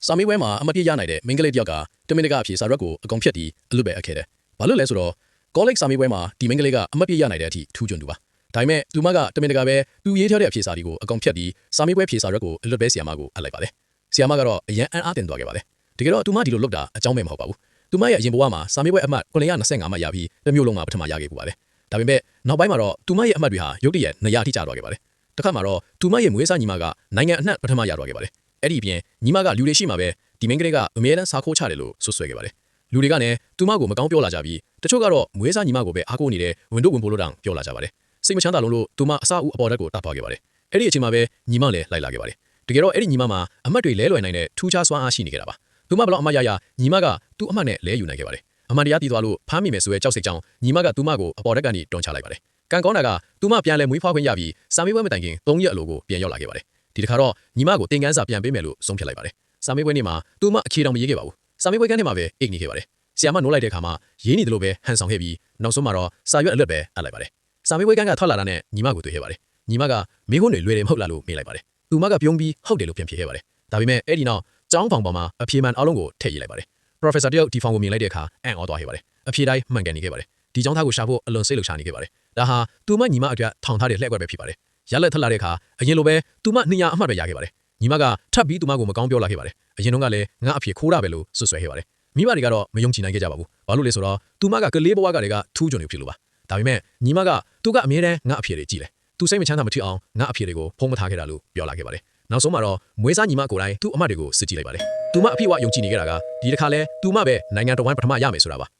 စာမေးပွဲမှာအမတ်ပြရနိုင်တဲ့မိန်းကလေးတယောက်ကတမင်တကာအဖြေစာရွက်ကိုအကောင်ဖြတ်ပြီးအလွတ်ပဲအပ်ခဲ့တယ်။ဘာလို့လဲဆိုတော့ကောလိပ်စာမေးပွဲမှာဒီမိန်းကလေးကအမတ်ပြရနိုင်တဲ့အထိထူးချွန်သူပါ။ဒါပေမဲ့သူမကတမင်တကာပဲသူရေးထားတဲ့အဖြေစာတွေကိုအကောင်ဖြတ်ပြီးစာမေးပွဲဖြေစာရွက်ကိုအလွတ်ပဲဆီယာမကိုအပ်လိုက်ပါတယ်။ဆီယာမကတော့အရန်အံ့အားသင့်သွားခဲ့ပါတယ်။တကယ်တော့သူမဒီလိုလုပ်တာအကြောင်းပဲမဟုတ်ပါဘူး။သူမရဲ့အရင်ဘဝမှာစာမေးပွဲအမှတ်925မှတ်ရပြီးတစ်မျိုးလုံးမှာပထမရခဲ့ပူပါတယ်။ဒါပေမဲ့နောက်ပိုင်းမှာတော့သူမရဲ့အမှတ်တွေဟာရုတ်တရက်200ထိကျသွားခဲ့ပါတယ်။တစ်ခါမှာတော့သူမရဲ့မွေးစားညီမကနိုင်ငံအနှံ့ပထမရသွားခဲ့ပါတယ်။အဲ့ဒီအပြင်ညီမကလူတွေရှိမှာပဲဒီမိန်းကလေးကအမြဲတမ်းစာခိုးချတယ်လို့ဆွဆွဲခဲ့ပါတယ်။လူတွေကလည်းသူမကိုမကောင်းပြောလာကြပြီးတချို့ကတော့မွေးစားညီမကိုပဲအားကိုးနေတဲ့ဝန်တို့ဝန်ဖိုးလို့တောင်ပြောလာကြပါတယ်။စိတ်မချမ်းသာလို့သူမအစအဦးအပေါ်ဓာတ်ကိုတတ်သွားခဲ့ပါတယ်။အဲ့ဒီအချိန်မှာပဲညီမလည်းလိုက်လာခဲ့ပါတယ်။တကယ်တော့အဲ့ဒီညီမမှာအမှတ်တွေလဲလွယ်နိုင်တဲ့ထူးခြားစွမ်းအားရှိနေကြတာပါ။သူမဘလောက်အမှတ်ရညီမကသူ့အမှတ်နဲ့လဲယူနိုင်ခဲ့ပါတယ်။အမှန်တရားတည်သွားလို့ဖမ်းမိမယ်ဆိုရဲကြောက်စိတ်ကြောင့်ညီမကသူမကိုအပေါ်ဓာတ်ကနေတွန်းချလိုက်ပါတယ်။ကံကောင်းတာကသူမပြန်လဲမွေးဖွားခွင့်ရပြီးစာမေးပွဲမတိုင်ခင်3ရက်အလိုကိုပြန်ရောက်လာခဲ့ပါတယ်။ဒီတစ်ခါတော့ညီမကိုသင်ခန်းစာပြန်ပေးမယ်လို့ဆုံးဖြတ်လိုက်ပါတယ်။စာမေးပွဲနေ့မှာသူမအခြေတော်မရေးခဲ့ပါဘူး။စာမေးပွဲကန်းထဲမှာပဲအိတ်နေခဲ့ပါတယ်။ဆီယာမနိုးလိုက်တဲ့အခါမှာရေးနေတယ်လို့ပဲဟန်ဆောင်ခဲ့ပြီးနောက်ဆုံးမှာတော့စာရွက်အလွတ်ပဲအပ်လိုက်ပါတယ်။စာမေးပွဲကန်းကထွက်လာတာနဲ့ညီမကိုတွေ့ခဲ့ပါတယ်။ညီမကမိခွန်းတွေလွယ်တယ်မဟုတ်လားလို့မေးလိုက်ပါတယ်။သူမကပြုံးပြီးဟုတ်တယ်လို့ပြန်ဖြေခဲ့ပါတယ်။ဒါပေမဲ့အဲ့ဒီနောက်ကျောင်းဖောင်ပေါ်မှာအဖြေမှန်အားလုံးကိုထည့်ရေးလိုက်ပါတယ်။ Professor တယောက်ဒီဖောင်ကိုမြင်လိုက်တဲ့အခါအံ့ဩသွားခဲ့ပါတယ်။အဖြေတိုင်းမှန်ကန်နေခဲ့ပါတယ်။ဒီကျောင်းသားကိုရှာဖို့အလွန်စိတ်လှုပ်ရှားနေခဲ့ပါတယ်။ဒါဟာသူမညီမအတွက်ထောင်ထားတဲ့လှည့်ကွက်ပဲဖြစ်ပါတယ်။ရလက်ထက်လာတဲ့အခါအရင်လိုပဲသူမ200အမှတ်ပဲရခဲ့ပါတယ်။ညီမကထပ်ပြီးသူမကိုမကောင်းပြောလာခဲ့ပါတယ်။အရင်တုန်းကလည်းငါအဖြေခိုးတာပဲလို့ဆွဆွဲခဲ့ပါတယ်။မိဘတွေကတော့မယုံကြည်နိုင်ခဲ့ကြပါဘူး။ဘာလို့လဲဆိုတော့သူမကကလေးဘဝကတည်းကထူးချွန်နေဖြစ်လို့ပါ။ဒါပေမဲ့ညီမကသူကအမြဲတမ်းငါအဖြေတွေကြည့်တယ်။သူစိတ်မချမ်းသာမထီအောင်ငါအဖြေတွေကိုဖုံးမထားခဲ့တာလို့ပြောလာခဲ့ပါတယ်။နောက်ဆုံးမှာတော့မွေးစားညီမကိုယ်တိုင်သူ့အမှတ်တွေကိုစစ်ကြည့်လိုက်ပါတယ်။သူမအပြည့်အဝယုံကြည်နေခဲ့တာကဒီတစ်ခါလဲသူမပဲနိုင်ငံတော်ဝန်ပထမရမယ်ဆိုတာပါ။